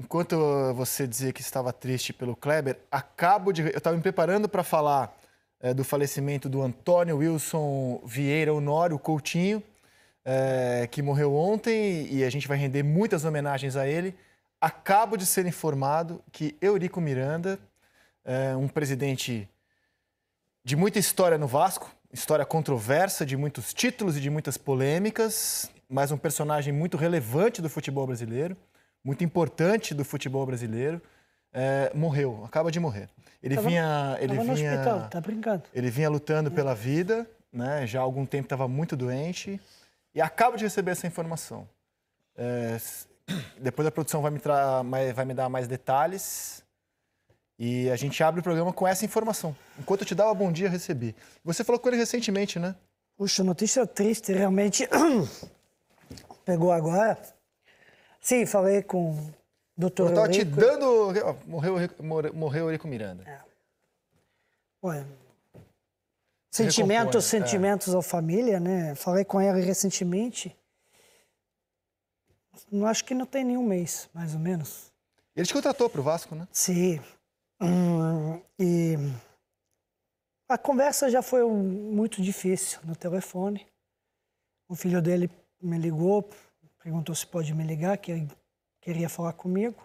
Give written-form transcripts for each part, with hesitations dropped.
enquanto você dizia que estava triste pelo Kleber, eu estava me preparando para falar do falecimento do Antônio Wilson Vieira Honório Coutinho, que morreu ontem, e a gente vai render muitas homenagens a ele. Acabo de ser informado que Eurico Miranda, um presidente de muita história no Vasco, história controversa, de muitos títulos e de muitas polêmicas, mas um personagem muito relevante do futebol brasileiro, muito importante do futebol brasileiro, morreu, acaba de morrer. Ele vinha no hospital, tá brincando. Ele vinha lutando pela vida, né? Já há algum tempo estava muito doente e acabo de receber essa informação. Depois a produção vai me dar mais detalhes e a gente abre o programa com essa informação. Enquanto eu te dava bom dia, eu recebi. Você falou com ele recentemente, né? Puxa, notícia triste, realmente. Pegou agora. Sim, falei com o doutor Eu estava Eurico. te dando... Morreu Eurico Miranda. Ué, sentimentos à família, né? Falei com ele recentemente. Não acho que não tem nenhum mês, mais ou menos. Ele te contratou para o Vasco, né? Sim. E a conversa já foi muito difícil no telefone. O filho dele me ligou, perguntou se pode me ligar, que ele queria falar comigo.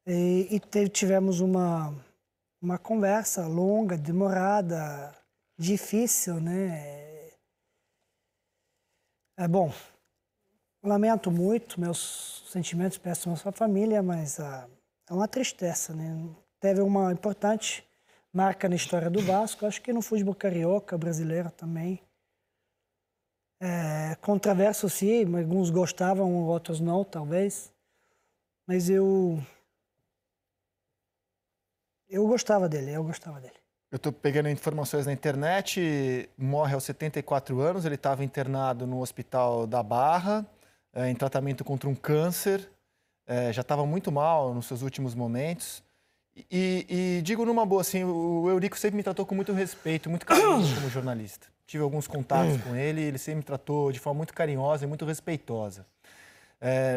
E tivemos uma conversa longa, demorada, difícil, né? Bom, lamento muito, meus sentimentos péssimos à sua família, mas é uma tristeza, né? Teve uma importante marca na história do Vasco, acho que no futebol carioca, brasileiro também. Controverso, sim, alguns gostavam, outros não, talvez. Mas eu gostava dele, Eu estou pegando informações na internet, morre aos 74 anos, ele estava internado no Hospital da Barra, em tratamento contra um câncer, já estava muito mal nos seus últimos momentos. E digo numa boa, assim, o Eurico sempre me tratou com muito respeito, muito carinho como jornalista. Tive alguns contatos com ele, ele sempre me tratou de forma muito carinhosa e muito respeitosa.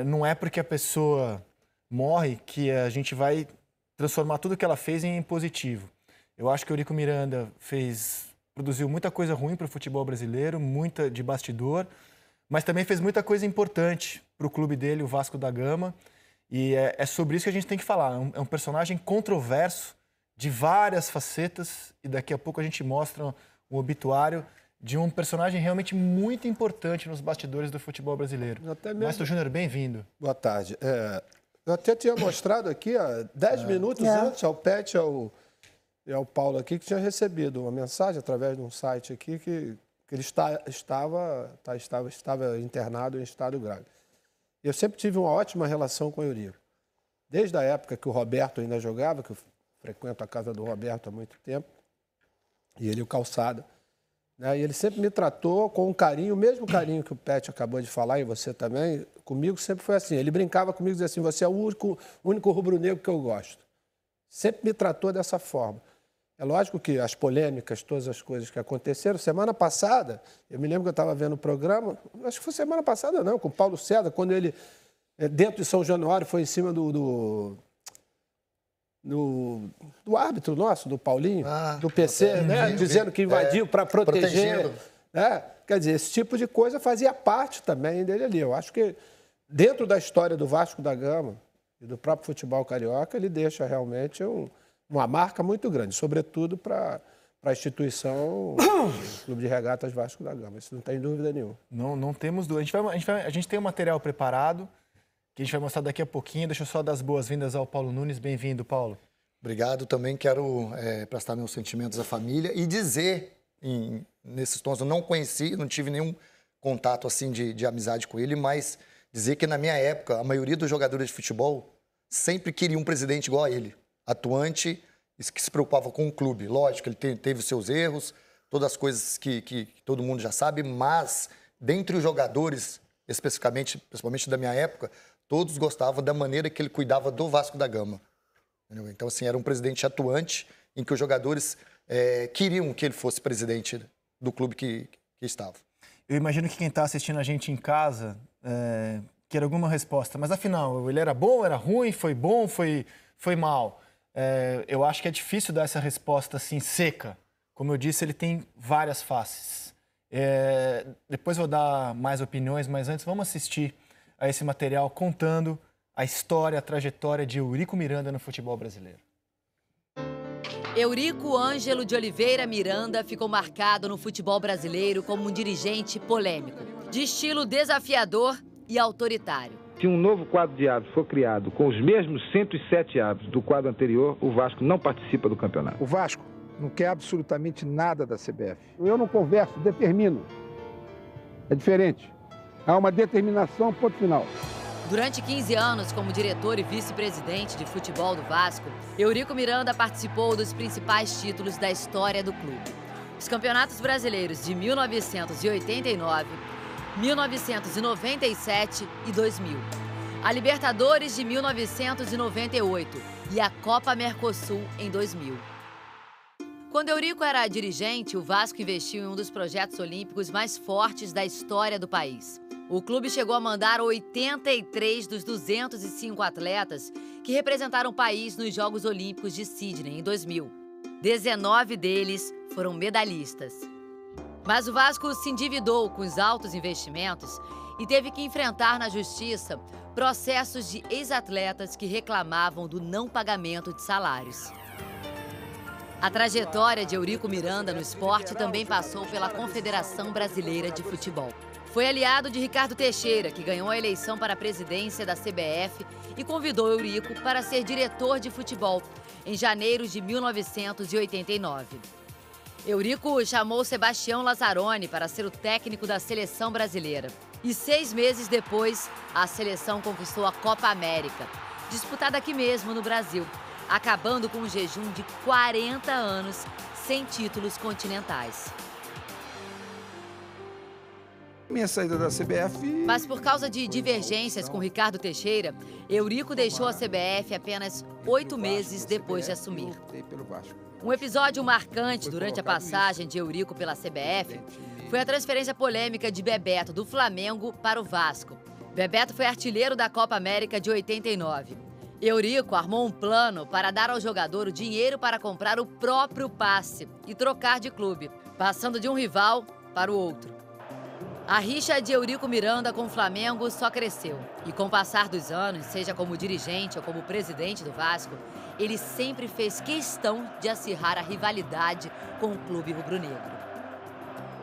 Não é porque a pessoa morre que a gente vai transformar tudo que ela fez em positivo. Eu acho que o Eurico Miranda produziu muita coisa ruim para o futebol brasileiro, muita de bastidor, mas também fez muita coisa importante para o clube dele, o Vasco da Gama. E é sobre isso que a gente tem que falar. É um personagem controverso, de várias facetas, e daqui a pouco a gente mostra um obituário de um personagem realmente muito importante nos bastidores do futebol brasileiro. Márcio Júnior, bem-vindo. Boa tarde. Eu até tinha mostrado aqui, há 10 minutos antes, ao Pet e ao Paulo aqui, que tinha recebido uma mensagem através de um site aqui que ele estava internado em estado grave. Eu sempre tive uma ótima relação com o Eurico. Desde a época que o Roberto ainda jogava, que eu frequento a casa do Roberto há muito tempo, e ele o Calçada, né? E ele sempre me tratou com um carinho, o mesmo carinho que o Pet acabou de falar, e você também, comigo sempre foi assim. Ele brincava comigo e dizia assim, você é o único rubro-negro que eu gosto. Sempre me tratou dessa forma. É lógico que as polêmicas, todas as coisas que aconteceram, semana passada, eu me lembro que eu estava vendo o programa, acho que foi semana passada não, com o Paulo César, quando ele, dentro de São Januário, foi em cima do árbitro nosso, do Paulinho, do PC, né? Dizendo que invadiu para proteger. Quer dizer, esse tipo de coisa fazia parte também dele ali. Eu acho que dentro da história do Vasco da Gama e do próprio futebol carioca, ele deixa realmente uma marca muito grande, sobretudo para a instituição Clube de Regatas Vasco da Gama. Isso não tem dúvida nenhuma. Não temos dúvida. A gente tem um material preparado que a gente vai mostrar daqui a pouquinho. Deixa eu só dar as boas-vindas ao Paulo Nunes. Bem-vindo, Paulo. Obrigado. Também quero prestar meus sentimentos à família e dizer, nesses tons, eu não conheci, não tive nenhum contato assim de amizade com ele, mas dizer que na minha época, a maioria dos jogadores de futebol sempre queria um presidente igual a ele. Atuante, que se preocupava com o clube. Lógico, ele teve os seus erros, todas as coisas que todo mundo já sabe, mas dentre os jogadores, especificamente, principalmente da minha época, todos gostavam da maneira que ele cuidava do Vasco da Gama. Entendeu? Então, assim, era um presidente atuante em que os jogadores queriam que ele fosse presidente do clube que estava. Eu imagino que quem está assistindo a gente em casa queira alguma resposta. Mas afinal, ele era bom, era ruim, foi bom, foi mal? Eu acho que é difícil dar essa resposta assim seca. Como eu disse, ele tem várias faces. Depois vou dar mais opiniões, mas antes vamos assistir a esse material contando a história, a trajetória de Eurico Miranda no futebol brasileiro. Eurico Ângelo de Oliveira Miranda ficou marcado no futebol brasileiro como um dirigente polêmico, de estilo desafiador e autoritário. Se um novo quadro de árbitros for criado com os mesmos 107 árbitros do quadro anterior, o Vasco não participa do campeonato. O Vasco não quer absolutamente nada da CBF. Eu não converso, determino. É diferente. Há uma determinação, ponto final. Durante 15 anos como diretor e vice-presidente de futebol do Vasco, Eurico Miranda participou dos principais títulos da história do clube. Os campeonatos brasileiros de 1989, 1997 e 2000. A Libertadores de 1998 e a Copa Mercosul em 2000. Quando Eurico era dirigente, o Vasco investiu em um dos projetos olímpicos mais fortes da história do país. O clube chegou a mandar 83 dos 205 atletas que representaram o país nos Jogos Olímpicos de Sydney em 2000. 19 deles foram medalhistas. Mas o Vasco se endividou com os altos investimentos e teve que enfrentar na justiça processos de ex-atletas que reclamavam do não pagamento de salários. A trajetória de Eurico Miranda no esporte também passou pela Confederação Brasileira de Futebol. Foi aliado de Ricardo Teixeira, que ganhou a eleição para a presidência da CBF e convidou Eurico para ser diretor de futebol em janeiro de 1989. Eurico chamou Sebastião Lazzaroni para ser o técnico da seleção brasileira. E 6 meses depois, a seleção conquistou a Copa América, disputada aqui mesmo no Brasil, acabando com um jejum de 40 anos sem títulos continentais. Minha saída da CBF... Mas por causa de divergências com Ricardo Teixeira, Eurico deixou a CBF apenas 8 meses depois de assumir. Um episódio marcante durante a passagem de Eurico pela CBF foi a transferência polêmica de Bebeto do Flamengo para o Vasco. Bebeto foi artilheiro da Copa América de 89. Eurico armou um plano para dar ao jogador o dinheiro para comprar o próprio passe e trocar de clube, passando de um rival para o outro. A rixa de Eurico Miranda com o Flamengo só cresceu. E com o passar dos anos, seja como dirigente ou como presidente do Vasco, ele sempre fez questão de acirrar a rivalidade com o clube rubro-negro.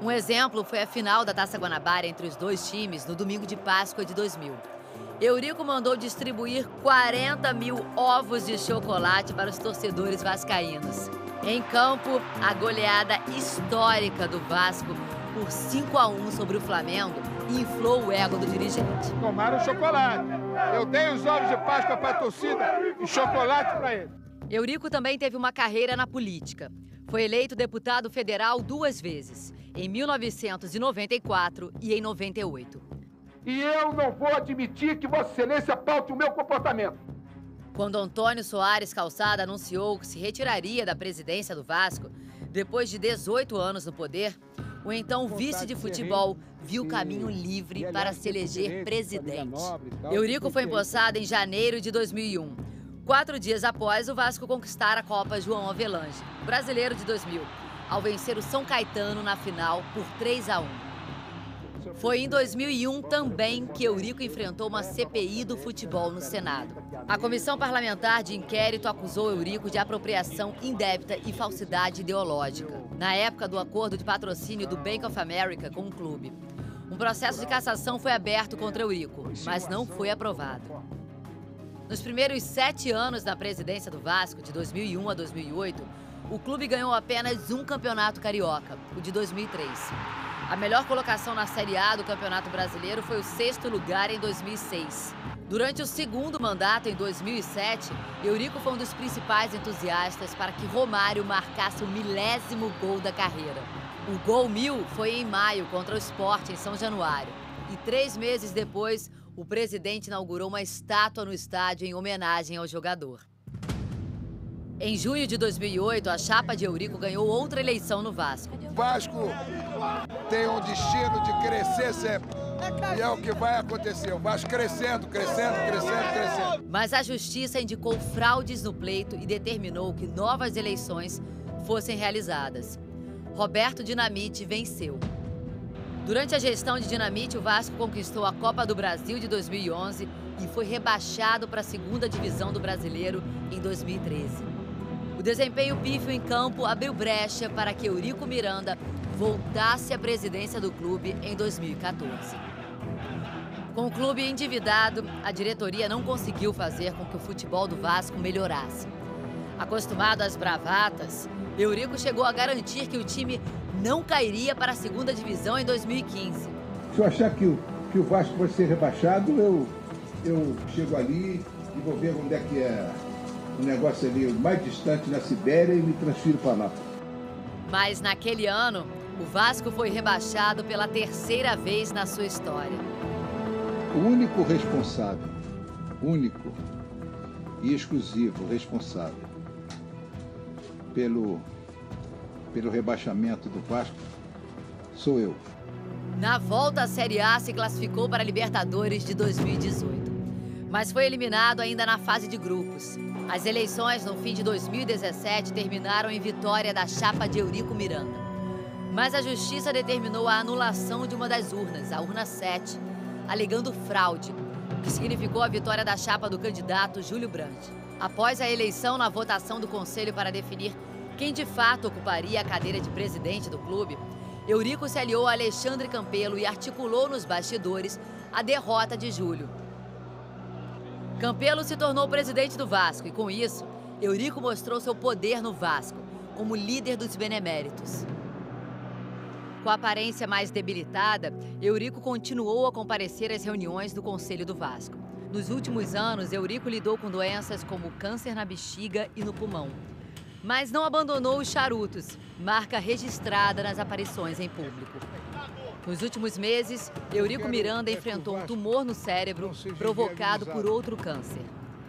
Um exemplo foi a final da Taça Guanabara entre os dois times no domingo de Páscoa de 2000. Eurico mandou distribuir 40 mil ovos de chocolate para os torcedores vascaínos. Em campo, a goleada histórica do Vasco por 5-1 sobre o Flamengo inflou o ego do dirigente. Tomaram chocolate. Eu dei os ovos de Páscoa para a torcida e chocolate para eles. Eurico também teve uma carreira na política. Foi eleito deputado federal 2 vezes, em 1994 e em 98. E eu não vou admitir que Vossa Excelência paute o meu comportamento. Quando Antônio Soares Calçada anunciou que se retiraria da presidência do Vasco, depois de 18 anos no poder, o então vice de futebol viu o caminho livre para se eleger presidente. Eurico foi empossado em janeiro de 2001, 4 dias após o Vasco conquistar a Copa João Avelange, brasileiro de 2000, ao vencer o São Caetano na final por 3-1. Foi em 2001 também que Eurico enfrentou uma CPI do futebol no Senado. A Comissão Parlamentar de Inquérito acusou Eurico de apropriação indébita e falsidade ideológica, na época do acordo de patrocínio do Bank of America com o clube. Um processo de cassação foi aberto contra Eurico, mas não foi aprovado. Nos primeiros 7 anos da presidência do Vasco, de 2001 a 2008, o clube ganhou apenas um campeonato carioca, o de 2003. A melhor colocação na Série A do Campeonato Brasileiro foi o 6º lugar em 2006. Durante o segundo mandato, em 2007, Eurico foi um dos principais entusiastas para que Romário marcasse o 1000º gol da carreira. O gol 1000 foi em maio contra o Sport, em São Januário. E 3 meses depois, o presidente inaugurou uma estátua no estádio em homenagem ao jogador. Em junho de 2008, a chapa de Eurico ganhou outra eleição no Vasco. O Vasco tem um destino de crescer sempre. E é o que vai acontecer. O Vasco crescendo. Mas a justiça indicou fraudes no pleito e determinou que novas eleições fossem realizadas. Roberto Dinamite venceu. Durante a gestão de Dinamite, o Vasco conquistou a Copa do Brasil de 2011 e foi rebaixado para a segunda divisão do Brasileiro em 2013. O desempenho pífio em campo abriu brecha para que Eurico Miranda voltasse à presidência do clube em 2014. Com o clube endividado, a diretoria não conseguiu fazer com que o futebol do Vasco melhorasse. Acostumado às bravatas, Eurico chegou a garantir que o time não cairia para a segunda divisão em 2015. Se eu achar que o Vasco vai ser rebaixado, eu chego ali e vou ver onde é que é o negócio ali mais distante na Sibéria e me transfiro para lá. Mas naquele ano, o Vasco foi rebaixado pela terceira vez na sua história. O único responsável, único e exclusivo responsável pelo rebaixamento do Vasco sou eu. Na volta, a Série A se classificou para a Libertadores de 2018, mas foi eliminado ainda na fase de grupos. As eleições no fim de 2017 terminaram em vitória da chapa de Eurico Miranda. Mas a justiça determinou a anulação de uma das urnas, a urna 7, alegando fraude, o que significou a vitória da chapa do candidato Júlio Brandt. Após a eleição, na votação do Conselho para definir quem de fato ocuparia a cadeira de presidente do clube, Eurico se aliou a Alexandre Campelo e articulou nos bastidores a derrota de Júlio. Campelo se tornou presidente do Vasco e, com isso, Eurico mostrou seu poder no Vasco, como líder dos beneméritos. Com a aparência mais debilitada, Eurico continuou a comparecer às reuniões do Conselho do Vasco. Nos últimos anos, Eurico lidou com doenças como câncer na bexiga e no pulmão. Mas não abandonou os charutos, marca registrada nas aparições em público. Nos últimos meses, Eurico Miranda enfrentou um tumor no cérebro provocado por outro câncer.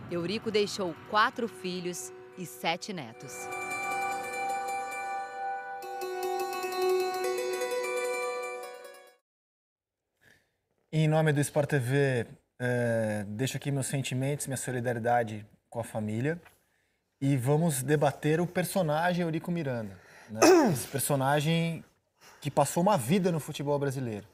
Eurico deixou 4 filhos e 7 netos. Em nome do Sport TV, deixo aqui meus sentimentos, minha solidariedade com a família. E vamos debater o personagem Eurico Miranda, né? Esse personagem que passou uma vida no futebol brasileiro.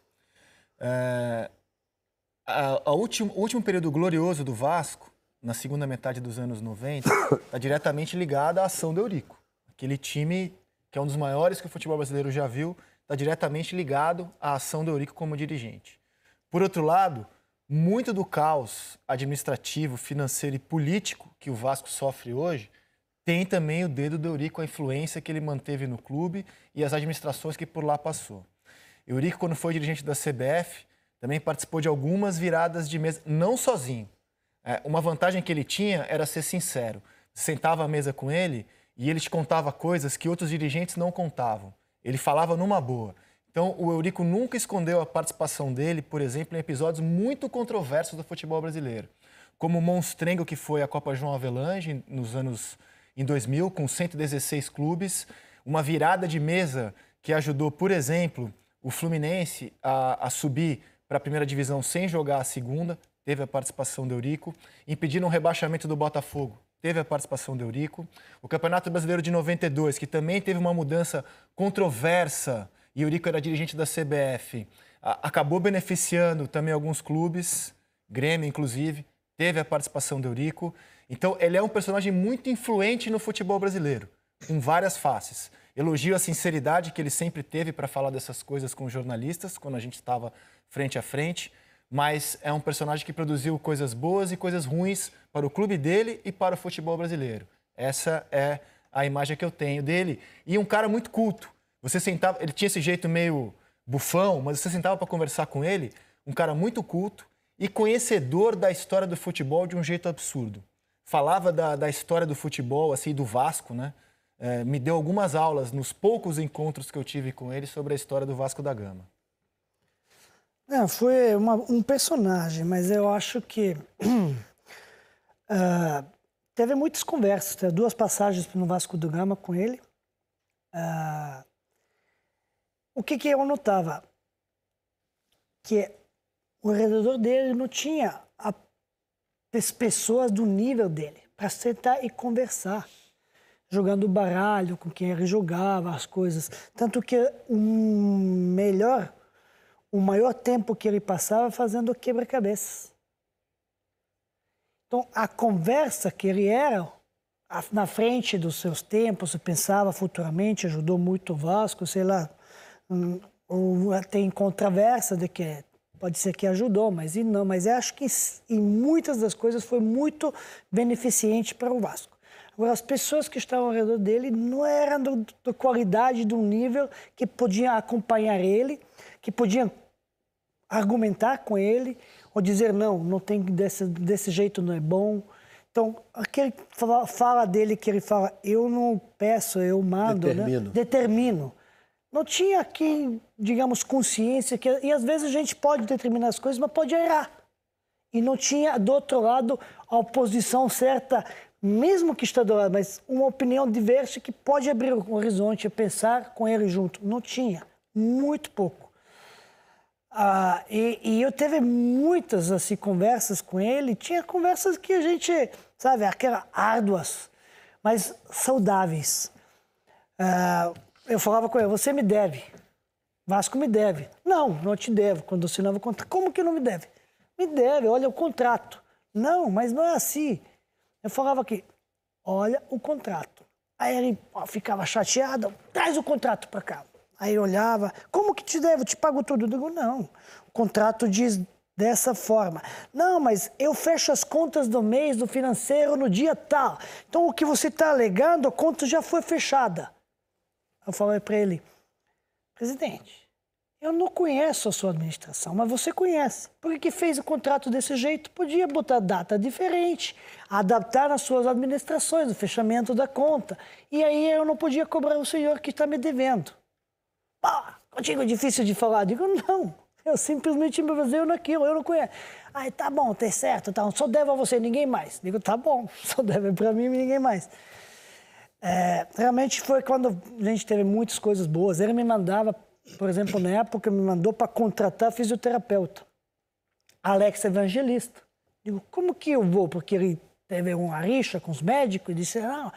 O último período glorioso do Vasco, na segunda metade dos anos 90, está diretamente ligado à ação do Eurico. Aquele time que é um dos maiores que o futebol brasileiro já viu, está diretamente ligado à ação do Eurico como dirigente. Por outro lado, muito do caos administrativo, financeiro e político que o Vasco sofre hoje tem também o dedo do Eurico, a influência que ele manteve no clube e as administrações que por lá passou. Eurico, quando foi dirigente da CBF, também participou de algumas viradas de mesa, não sozinho. Uma vantagem que ele tinha era ser sincero. Você sentava à mesa com ele e ele te contava coisas que outros dirigentes não contavam. Ele falava numa boa. Então, o Eurico nunca escondeu a participação dele, por exemplo, em episódios muito controversos do futebol brasileiro. Como o monstrengo que foi a Copa João Avelange em 2000, com 116 clubes. Uma virada de mesa que ajudou, por exemplo, o Fluminense a subir para a primeira divisão sem jogar a segunda. Teve a participação do Eurico. Impediram o rebaixamento do Botafogo. Teve a participação do Eurico. O Campeonato Brasileiro de 92, que também teve uma mudança controversa, e o Eurico era dirigente da CBF, acabou beneficiando também alguns clubes, Grêmio inclusive, teve a participação do Eurico. Então, ele é um personagem muito influente no futebol brasileiro, com várias faces. Elogio a sinceridade que ele sempre teve para falar dessas coisas com os jornalistas, quando a gente estava frente a frente, mas é um personagem que produziu coisas boas e coisas ruins para o clube dele e para o futebol brasileiro. Essa é a imagem que eu tenho dele. E um cara muito culto. Você sentava, ele tinha esse jeito meio bufão, mas você sentava para conversar com ele, um cara muito culto e conhecedor da história do futebol de um jeito absurdo. Falava da história do futebol, assim, do Vasco, né? Me deu algumas aulas nos poucos encontros que eu tive com ele sobre a história do Vasco da Gama. Foi um personagem, mas eu acho que teve muitas conversas, teve 2 passagens no Vasco da Gama com ele. O que eu notava? Que ao redor dele não tinha as pessoas do nível dele para sentar e conversar, jogando baralho com quem ele jogava, as coisas. Tanto que o maior tempo que ele passava fazendo quebra-cabeças. Então, a conversa que ele era na frente dos seus tempos, pensava futuramente, ajudou muito o Vasco, sei lá, tem controvérsia de que pode ser que ajudou, mas não. Mas eu acho que em muitas das coisas foi muito beneficente para o Vasco. Agora, as pessoas que estavam ao redor dele não eram da qualidade, de um nível que podiam acompanhar ele, que podiam argumentar com ele, ou dizer, não tem desse jeito não é bom. Então, aquele fala dele que ele fala, eu não peço, eu mando, determino. Né? Determino. Não tinha aqui, digamos, consciência, e às vezes a gente pode determinar as coisas, mas pode errar. E não tinha, do outro lado, a oposição certa, mesmo que está do lado, mas uma opinião diversa que pode abrir o horizonte e pensar com ele junto. Não tinha, muito pouco. E eu teve muitas assim, conversas com ele, tinha conversas que a gente, sabe, aquelas árduas, mas saudáveis. Eu falava com ele, você me deve, Vasco me deve. Não te devo, quando eu assinava o contrato. Como que não me deve? Me deve, olha o contrato. Não, mas não é assim. Eu falava aqui, olha o contrato. Aí ele ficava chateado, traz o contrato para cá. Aí eu olhava, como que te devo? Eu te pago tudo. Eu digo, não, o contrato diz dessa forma. Não, mas eu fecho as contas do mês, do financeiro, no dia tal. Então, o que você está alegando, a conta já foi fechada. Eu falei para ele, presidente, eu não conheço a sua administração, mas você conhece. Por que fez o contrato desse jeito? Podia botar data diferente, adaptar as suas administrações, o fechamento da conta. E aí eu não podia cobrar o senhor que está me devendo. Contigo é difícil de falar. Eu digo, não, eu simplesmente me baseio naquilo, eu não conheço. Aí, tá bom, tá certo, tá, só devo a você, ninguém mais. Eu digo, tá bom, só deve para mim e ninguém mais. Realmente foi quando a gente teve muitas coisas boas. Ele me mandava, por exemplo, na época, me mandou para contratar fisioterapeuta. Alex Evangelista. Digo, como que eu vou? Porque ele teve uma rixa com os médicos e disse, não,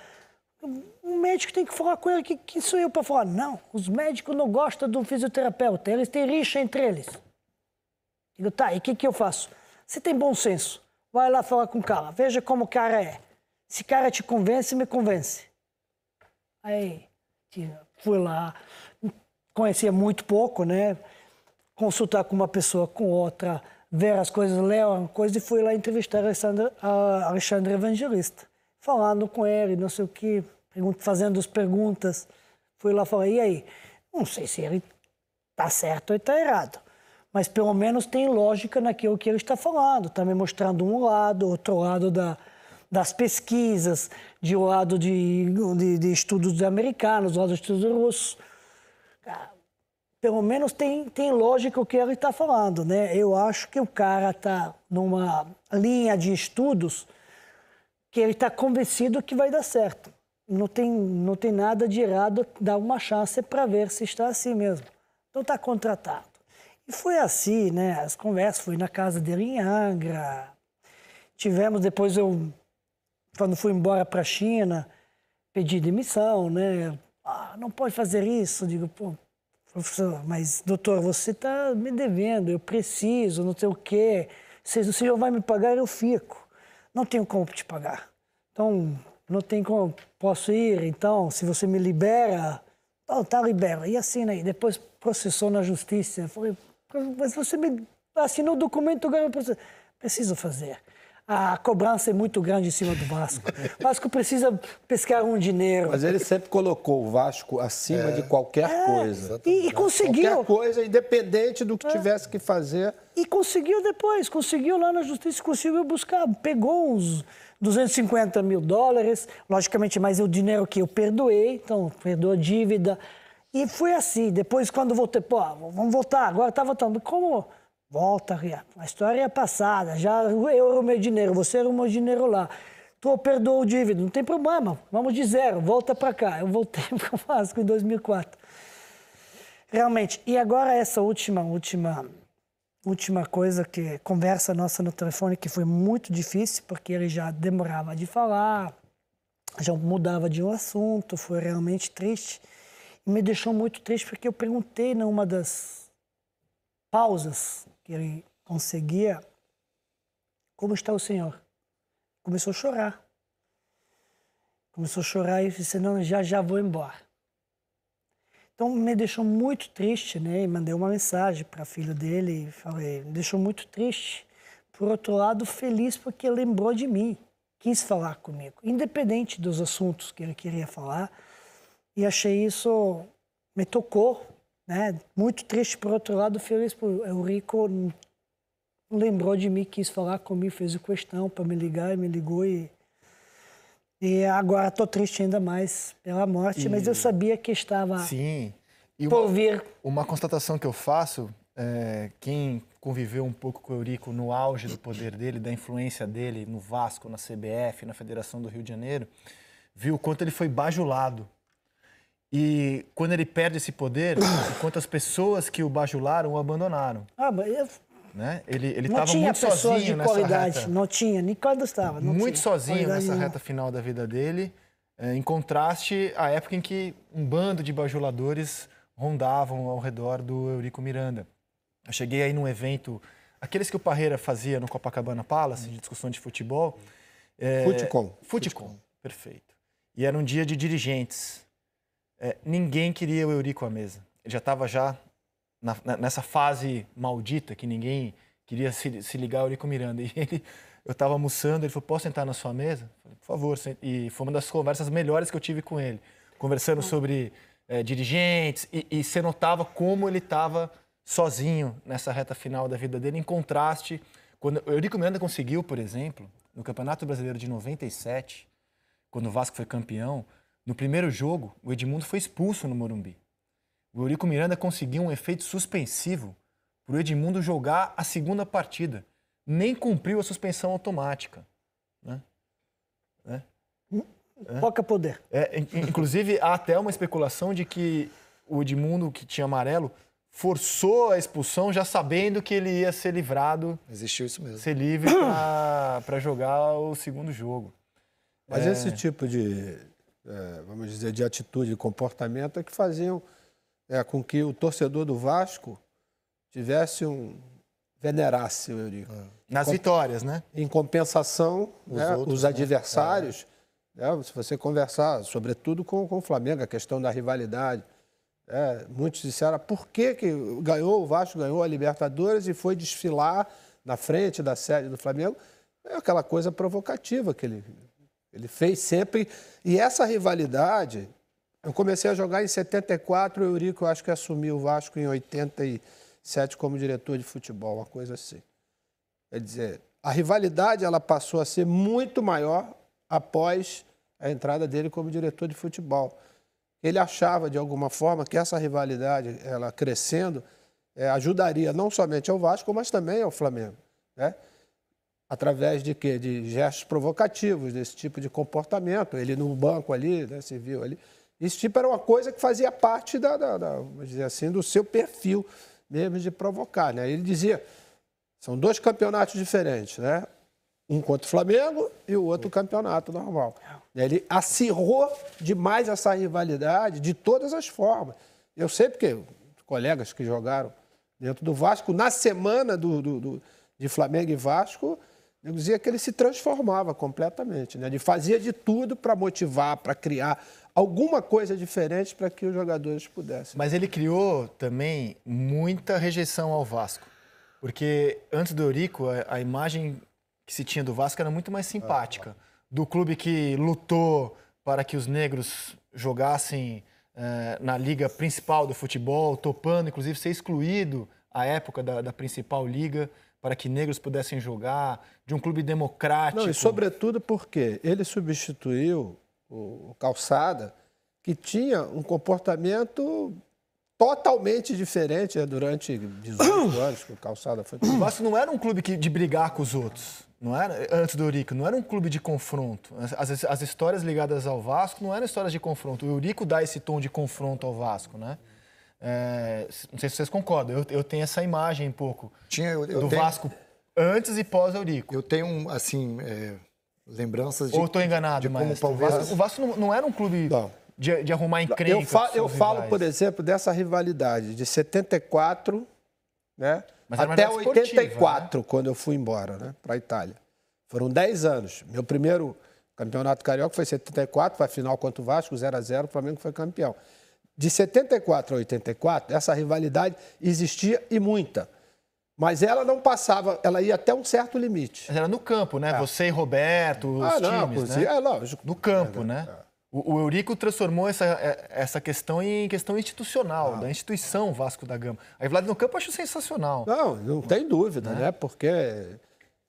o médico tem que falar com ele, quem sou eu para falar? Não, os médicos não gostam do fisioterapeuta, eles têm rixa entre eles. Digo, tá, e o que eu faço? Você tem bom senso, vai lá falar com o cara, veja como o cara é. Se o cara te convence, me convence. Aí, fui lá, conhecia muito pouco, né? Consultar com uma pessoa, com outra, ver as coisas, ler uma coisa, e fui lá entrevistar Alexandre Evangelista. Falando com ele, não sei o quê, fazendo as perguntas. Fui lá e falei, e aí? Não sei se ele está certo ou está errado, mas pelo menos tem lógica naquilo que ele está falando. Está me mostrando um lado, outro lado das pesquisas, de um lado de estudos americanos, do lado de estudos russos. Pelo menos tem lógica o que ele está falando, né? Eu acho que o cara está numa linha de estudos que ele está convencido que vai dar certo. Não tem nada de errado, dá uma chance para ver se está assim mesmo. Então está contratado. E foi assim, né? As conversas, fui na casa dele em Angra. Tivemos, depois quando fui embora para a China, pedi demissão, né? Não pode fazer isso. Eu digo, pô, professor, mas doutor, você está me devendo, eu preciso, não sei o quê. Se o senhor vai me pagar, eu fico. Não tenho como te pagar. Então, não tem como, posso ir, então, se você me libera, tá, libera. E assina aí. Depois processou na justiça. Eu falei, mas você me assinou o documento, agora eu preciso fazer. A cobrança é muito grande em cima do Vasco. O Vasco precisa pescar um dinheiro. Mas ele sempre colocou o Vasco acima de qualquer coisa. E conseguiu. Qualquer coisa, independente do que tivesse que fazer. E conseguiu depois, conseguiu lá na justiça, conseguiu buscar, pegou uns $250 mil, logicamente, mas é o dinheiro que eu perdoei, então perdoou a dívida. E foi assim, depois quando voltei, vamos voltar, agora tá voltando. Como? Volta, a história é passada, já eu era o meu dinheiro, você era o meu dinheiro lá. Tu perdoou a dívida, não tem problema, vamos de zero, volta para cá. Eu voltei para o Vasco em 2004. Realmente, e agora essa última última coisa, que conversa nossa no telefone, que foi muito difícil, porque ele já demorava de falar, já mudava de um assunto, foi realmente triste. E me deixou muito triste porque eu perguntei numa das pausas que ele conseguia, como está o senhor? Começou a chorar. Começou a chorar e disse, não, já vou embora. Então, me deixou muito triste, né? E mandei uma mensagem para a filha dele e falei, me deixou muito triste. Por outro lado, feliz porque lembrou de mim, quis falar comigo, independente dos assuntos que ele queria falar. E achei isso, me tocou, né? Muito triste, por outro lado, feliz por Eurico lembrou de mim, quis falar comigo, fez questão para me ligar e me ligou e agora estou triste ainda mais pela morte, mas eu sabia que estava Sim. E por vir. Uma constatação que eu faço, quem conviveu um pouco com o Eurico no auge do poder dele, da influência dele no Vasco, na CBF, na Federação do Rio de Janeiro, viu o quanto ele foi bajulado. E quando ele perde esse poder, quantas pessoas que o bajularam o abandonaram. Mas Né? Ele não estava tinha muito pessoas sozinho de nessa qualidade, reta. não tinha, nem quando estava. Muito sozinho nessa nenhuma. reta final da vida dele, em contraste à época em que um bando de bajuladores rondavam ao redor do Eurico Miranda. Eu cheguei aí num evento, aqueles que o Parreira fazia no Copacabana Palace, de discussão de futebol. Futecom, perfeito. E era um dia de dirigentes. Ninguém queria o Eurico à mesa. Ele já estava nessa fase maldita que ninguém queria se ligar ao Eurico Miranda. E eu estava almoçando, ele falou, posso sentar na sua mesa? Eu falei, por favor. E foi uma das conversas melhores que eu tive com ele. Conversando sobre dirigentes e você notava como ele estava sozinho nessa reta final da vida dele, em contraste. Quando o Eurico Miranda conseguiu, por exemplo, no Campeonato Brasileiro de 97, quando o Vasco foi campeão, no primeiro jogo, o Edmundo foi expulso no Morumbi. O Eurico Miranda conseguiu um efeito suspensivo para o Edmundo jogar a segunda partida. Nem cumpriu a suspensão automática. Né? Pouco poder. Inclusive, há até uma especulação de que o Edmundo, que tinha amarelo, forçou a expulsão já sabendo que ele ia ser livrado. Existiu isso mesmo. Ser livre para jogar o segundo jogo. Mas esse tipo de, vamos dizer, de atitude, de comportamento é que faziam com que o torcedor do Vasco venerasse o Eurico. Nas vitórias, né? Em compensação, os adversários, se você conversar, sobretudo com o Flamengo, a questão da rivalidade, muitos disseram por que o Vasco ganhou a Libertadores e foi desfilar na frente da sede do Flamengo. É aquela coisa provocativa que ele fez sempre. E essa rivalidade, eu comecei a jogar em 74, o Eurico, eu acho que assumiu o Vasco em 87 como diretor de futebol, uma coisa assim. Quer dizer, a rivalidade ela passou a ser muito maior após a entrada dele como diretor de futebol. Ele achava, de alguma forma, que essa rivalidade, ela crescendo, ajudaria não somente ao Vasco, mas também ao Flamengo. Né? Através de quê? De gestos provocativos, desse tipo de comportamento. Ele no banco ali, né, você viu ali. Esse tipo era uma coisa que fazia parte vamos dizer assim, do seu perfil mesmo de provocar. Né? Ele dizia, são dois campeonatos diferentes, né? Um contra o Flamengo e o outro campeonato normal. Ele acirrou demais essa rivalidade de todas as formas. Eu sei porque colegas que jogaram dentro do Vasco, na semana de Flamengo e Vasco, eu dizia que ele se transformava completamente. Né? Ele fazia de tudo para motivar, para criar alguma coisa diferente para que os jogadores pudessem. Mas ele criou também muita rejeição ao Vasco. Porque antes do Eurico, a imagem que se tinha do Vasco era muito mais simpática. Do clube que lutou para que os negros jogassem na liga principal do futebol, topando, inclusive, ser excluído à época da principal liga, para que negros pudessem jogar, de um clube democrático. Não, e sobretudo porque ele substituiu o Calçada, que tinha um comportamento totalmente diferente durante 18 anos que o Calçada foi. O Vasco não era um clube de brigar com os outros, não era? Antes do Eurico, não era um clube de confronto. As histórias ligadas ao Vasco não eram histórias de confronto. O Eurico dá esse tom de confronto ao Vasco, né? Não sei se vocês concordam, eu tenho essa imagem um pouco do tenho, Vasco antes e pós-Eurico. Eu tenho, assim, lembranças de... Ou estou enganado, mas o Vasco não era um clube de arrumar encrenca. Eu falo, por exemplo, dessa rivalidade de 74, né, até 84, né? Quando eu fui embora, né, para a Itália. Foram 10 anos. Meu primeiro campeonato carioca foi em 74, foi a final contra o Vasco, 0-0, o Flamengo foi campeão. De 74 a 84, essa rivalidade existia e muita. Mas ela não passava, ela ia até um certo limite. Mas era no campo, né? Você e Roberto, os times, né? Lógico. No campo, né? O Eurico transformou essa questão em questão institucional, da instituição Vasco da Gama. A rivalidade no campo eu acho sensacional. Não tem dúvida, né? Porque,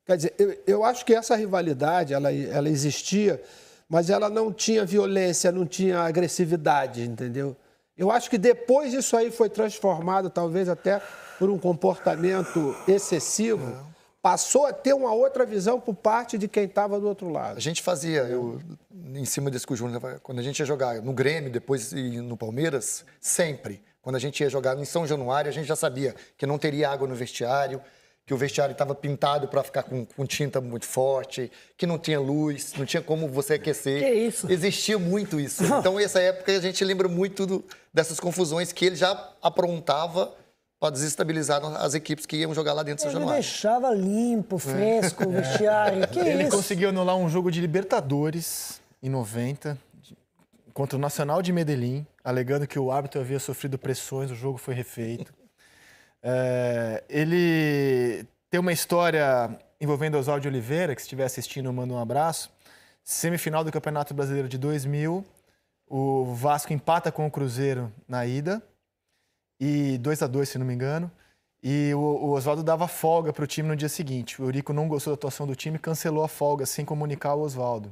quer dizer, eu acho que essa rivalidade, ela existia, mas ela não tinha violência, não tinha agressividade, entendeu? Eu acho que depois isso aí foi transformado, talvez até por um comportamento excessivo, passou a ter uma outra visão por parte de quem estava do outro lado. A gente fazia, em cima desse que o Júnior, quando a gente ia jogar no Grêmio, depois no Palmeiras, sempre. Quando a gente ia jogar em São Januário, a gente já sabia que não teria água no vestiário, que o vestiário estava pintado para ficar com tinta muito forte, que não tinha luz, não tinha como você aquecer. Que isso? Existia muito isso. Então, essa época, a gente lembra muito dessas confusões que ele já aprontava para desestabilizar as equipes que iam jogar lá dentro de São Januário. Ele deixava limpo, fresco o vestiário. Que ele isso? conseguiu anular um jogo de Libertadores em 90 contra o Nacional de Medellín, alegando que o árbitro havia sofrido pressões, o jogo foi refeito. Ele tem uma história envolvendo Oswaldo de Oliveira, que se estiver assistindo, manda um abraço. Semifinal do Campeonato Brasileiro de 2000, o Vasco empata com o Cruzeiro na ida, e 2-2, se não me engano, e o Oswaldo dava folga para o time no dia seguinte. O Eurico não gostou da atuação do time e cancelou a folga sem comunicar ao Oswaldo.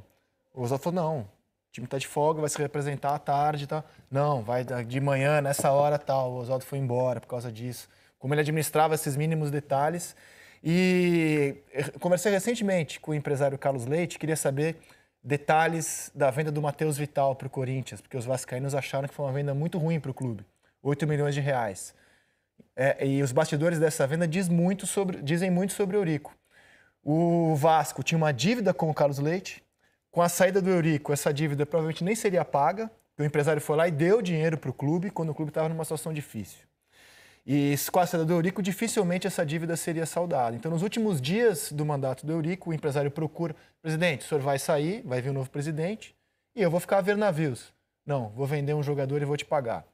O Oswaldo falou, não, o time está de folga, vai se representar à tarde e tal. Não, vai de manhã, nessa hora tal. O Oswaldo foi embora por causa disso. Como ele administrava esses mínimos detalhes. E conversei recentemente com o empresário Carlos Leite, queria saber detalhes da venda do Matheus Vital para o Corinthians, porque os vascaínos acharam que foi uma venda muito ruim para o clube, 8 milhões de reais. E os bastidores dessa venda dizem muito sobre o Eurico. O Vasco tinha uma dívida com o Carlos Leite, com a saída do Eurico, essa dívida provavelmente nem seria paga, porque o empresário foi lá e deu dinheiro para o clube quando o clube estava numa situação difícil. E com a saída do Eurico, dificilmente essa dívida seria saldada. Então, nos últimos dias do mandato do Eurico, o empresário procura, presidente, o senhor vai sair, vai vir um novo presidente, e eu vou ficar a ver navios. Não, vou vender um jogador e vou te pagar.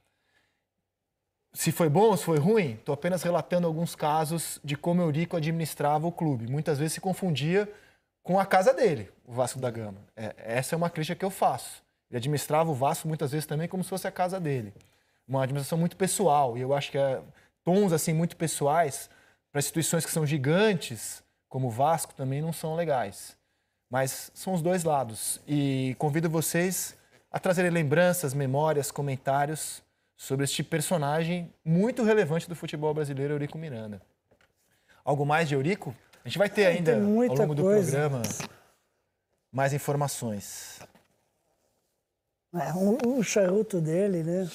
Se foi bom ou se foi ruim, estou apenas relatando alguns casos de como o Eurico administrava o clube. Muitas vezes se confundia com a casa dele, o Vasco da Gama. Essa é uma crítica que eu faço. Ele administrava o Vasco muitas vezes também como se fosse a casa dele. Uma administração muito pessoal, e eu acho que tons assim muito pessoais para instituições que são gigantes, como o Vasco, também não são legais. Mas são os dois lados. E convido vocês a trazerem lembranças, memórias, comentários sobre este personagem muito relevante do futebol brasileiro, Eurico Miranda. Algo mais de Eurico? A gente vai ter ainda, ao longo do programa, mais informações. O charuto dele, né?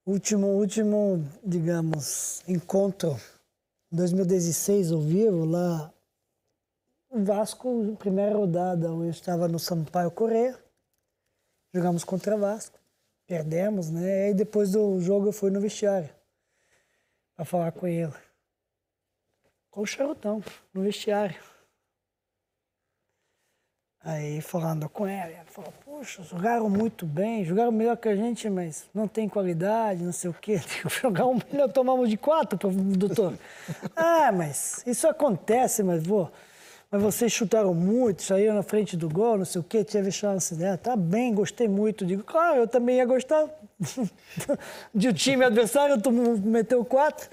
Último, digamos, encontro, em 2016, ao vivo, lá, o Vasco, primeira rodada, eu estava no Sampaio Corrêa, jogamos contra o Vasco, perdemos, né? E depois do jogo eu fui no vestiário para falar com ele. Com o charutão, no vestiário. Aí, falando com ele falou, poxa, jogaram muito bem, jogaram melhor que a gente, mas não tem qualidade, não sei o quê. Jogaram melhor, tomamos de 4, doutor. Mas isso acontece, mas vocês chutaram muito, saíram na frente do gol, não sei o quê, teve chance dela. Tá bem, gostei muito. Digo, claro, eu também ia gostar de o time adversário, tu meteu 4.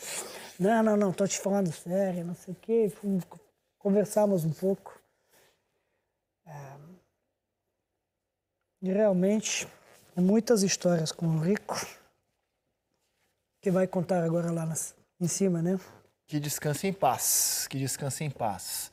Não, tô te falando sério, não sei o quê. Conversamos um pouco. E realmente, muitas histórias com o Rico, que vai contar agora lá em cima, né? Que descanse em paz, que descanse em paz.